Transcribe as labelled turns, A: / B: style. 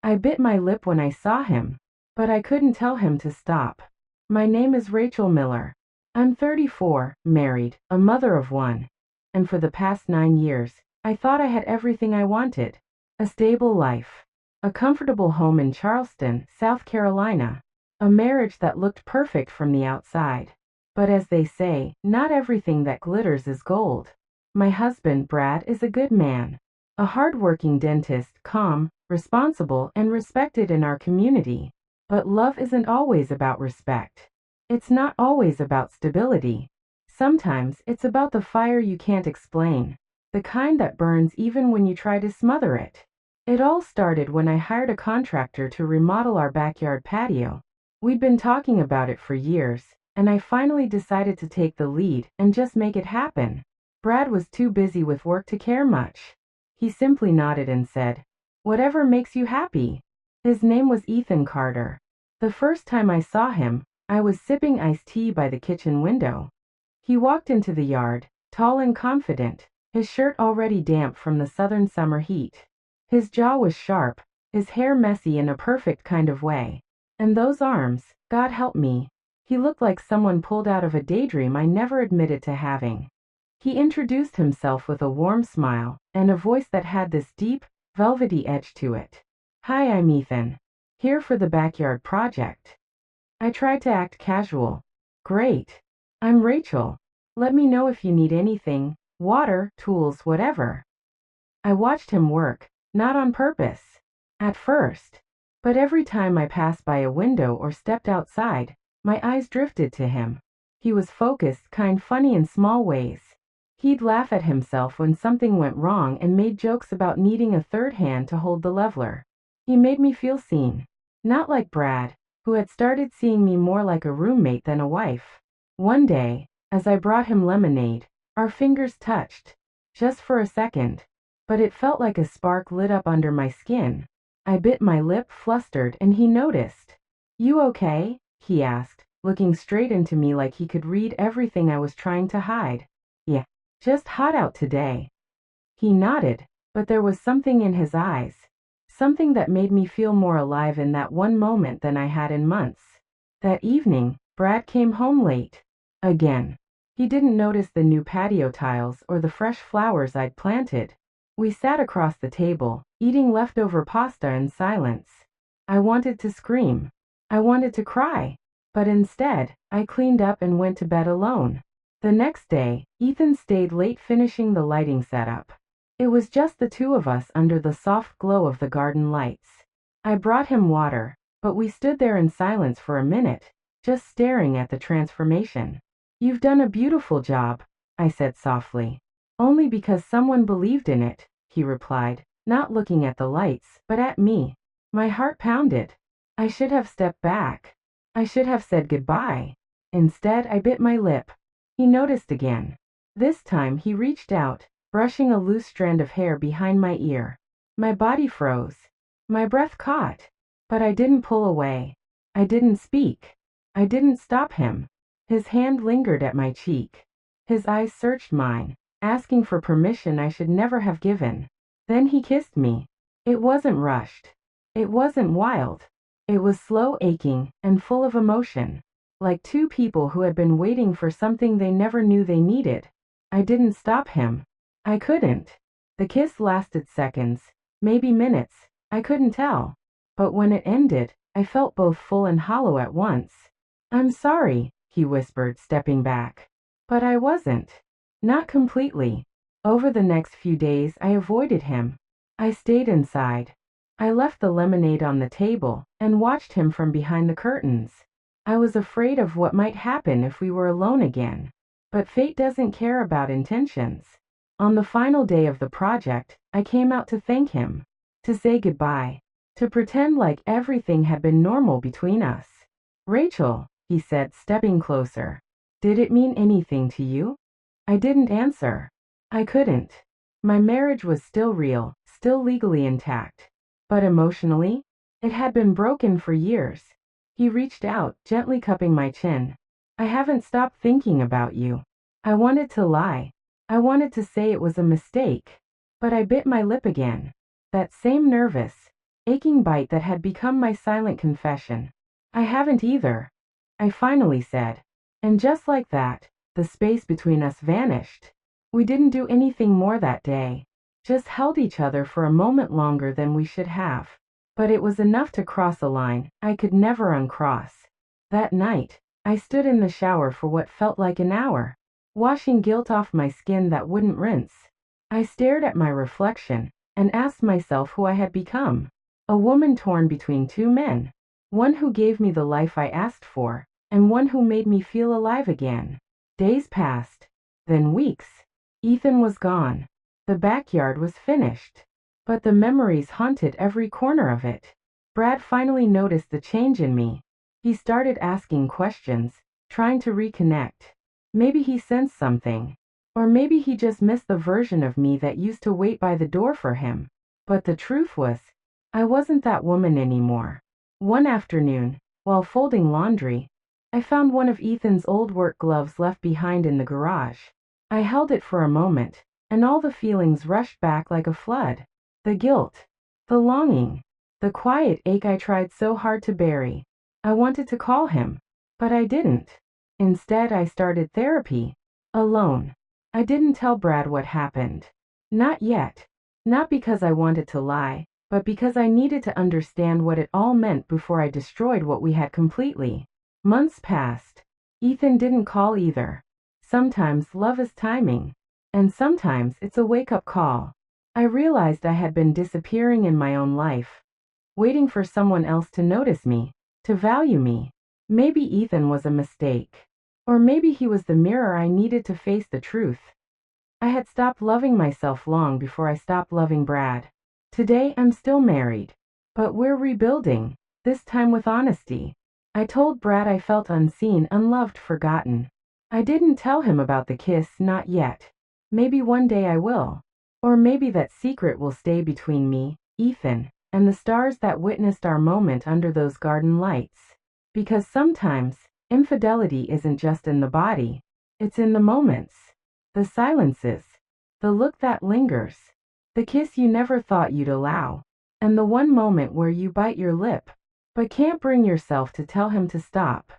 A: I bit my lip when I saw him, but I couldn't tell him to stop. My name is Rachel Miller. I'm 34, married, a mother of one. And for the past 9 years, I thought I had everything I wanted. A stable life. A comfortable home in Charleston, South Carolina. A marriage that looked perfect from the outside. But as they say, not everything that glitters is gold. My husband, Brad, is a good man. A hard-working dentist, calm, responsible, and respected in our community. But love isn't always about respect. It's not always about stability. Sometimes it's about the fire you can't explain, the kind that burns even when you try to smother it. It all started when I hired a contractor to remodel our backyard patio. We'd been talking about it for years, and I finally decided to take the lead and just make it happen. Brad was too busy with work to care much. He simply nodded and said, "Whatever makes you happy." His name was Ethan Carter. The first time I saw him, I was sipping iced tea by the kitchen window. He walked into the yard, tall and confident, his shirt already damp from the southern summer heat. His jaw was sharp, his hair messy in a perfect kind of way. And those arms, God help me, he looked like someone pulled out of a daydream I never admitted to having. He introduced himself with a warm smile and a voice that had this deep, velvety edge to it. "Hi, I'm Ethan. Here for the backyard project." I tried to act casual. "Great. I'm Rachel. Let me know if you need anything, water, tools, whatever." I watched him work, not on purpose, at first. But every time I passed by a window or stepped outside, my eyes drifted to him. He was focused, kind, funny in small ways. He'd laugh at himself when something went wrong and made jokes about needing a third hand to hold the leveler. He made me feel seen. Not like Brad, who had started seeing me more like a roommate than a wife. One day, as I brought him lemonade, our fingers touched. Just for a second. But it felt like a spark lit up under my skin. I bit my lip, flustered, and he noticed. "You okay?" he asked, looking straight into me like he could read everything I was trying to hide. "Yeah. Just hot out today." He nodded, but there was something in his eyes. Something that made me feel more alive in that one moment than I had in months. That evening, Brad came home late. Again. He didn't notice the new patio tiles or the fresh flowers I'd planted. We sat across the table, eating leftover pasta in silence. I wanted to scream. I wanted to cry. But instead, I cleaned up and went to bed alone. The next day, Ethan stayed late finishing the lighting setup. It was just the two of us under the soft glow of the garden lights. I brought him water, but we stood there in silence for a minute, just staring at the transformation. "You've done a beautiful job," I said softly. "Only because someone believed in it," he replied, not looking at the lights, but at me. My heart pounded. I should have stepped back. I should have said goodbye. Instead, I bit my lip. He noticed again. This time he reached out, brushing a loose strand of hair behind my ear. My body froze. My breath caught. But I didn't pull away. I didn't speak. I didn't stop him. His hand lingered at my cheek. His eyes searched mine, asking for permission I should never have given. Then he kissed me. It wasn't rushed. It wasn't wild. It was slow, aching, and full of emotion. Like two people who had been waiting for something they never knew they needed. I didn't stop him. I couldn't. The kiss lasted seconds, maybe minutes, I couldn't tell. But when it ended, I felt both full and hollow at once. "I'm sorry," he whispered, stepping back. But I wasn't. Not completely. Over the next few days, I avoided him. I stayed inside. I left the lemonade on the table and watched him from behind the curtains. I was afraid of what might happen if we were alone again. But fate doesn't care about intentions. On the final day of the project, I came out to thank him, to say goodbye, to pretend like everything had been normal between us. "Rachel," he said, stepping closer, "did it mean anything to you?" I didn't answer. I couldn't. My marriage was still real, still legally intact. But emotionally, it had been broken for years. He reached out, gently cupping my chin. "I haven't stopped thinking about you." I wanted to lie. I wanted to say it was a mistake. But I bit my lip again. That same nervous, aching bite that had become my silent confession. I haven't either, I finally said. And just like that, the space between us vanished. We didn't do anything more that day, just held each other for a moment longer than we should have. But it was enough to cross a line I could never uncross. That night, I stood in the shower for what felt like an hour, washing guilt off my skin that wouldn't rinse. I stared at my reflection and asked myself who I had become. A woman torn between two men. One who gave me the life I asked for, and one who made me feel alive again. Days passed, then weeks. Ethan was gone. The backyard was finished, but the memories haunted every corner of it. Brad finally noticed the change in me. He started asking questions, trying to reconnect. Maybe he sensed something, or maybe he just missed the version of me that used to wait by the door for him. But the truth was, I wasn't that woman anymore. One afternoon, while folding laundry, I found one of Ethan's old work gloves left behind in the garage. I held it for a moment, and all the feelings rushed back like a flood. The guilt, the longing, the quiet ache I tried so hard to bury. I wanted to call him, but I didn't. Instead, I started therapy. Alone. I didn't tell Brad what happened. Not yet. Not because I wanted to lie, but because I needed to understand what it all meant before I destroyed what we had completely. Months passed. Ethan didn't call either. Sometimes love is timing, and sometimes it's a wake-up call. I realized I had been disappearing in my own life, waiting for someone else to notice me, to value me. Maybe Ethan was a mistake, or maybe he was the mirror I needed to face the truth. I had stopped loving myself long before I stopped loving Brad. Today I'm still married, but we're rebuilding, this time with honesty. I told Brad I felt unseen, unloved, forgotten. I didn't tell him about the kiss, not yet. Maybe one day I will. Or maybe that secret will stay between me, Ethan, and the stars that witnessed our moment under those garden lights. Because sometimes, infidelity isn't just in the body, it's in the moments, the silences, the look that lingers, the kiss you never thought you'd allow, and the one moment where you bite your lip, but can't bring yourself to tell him to stop.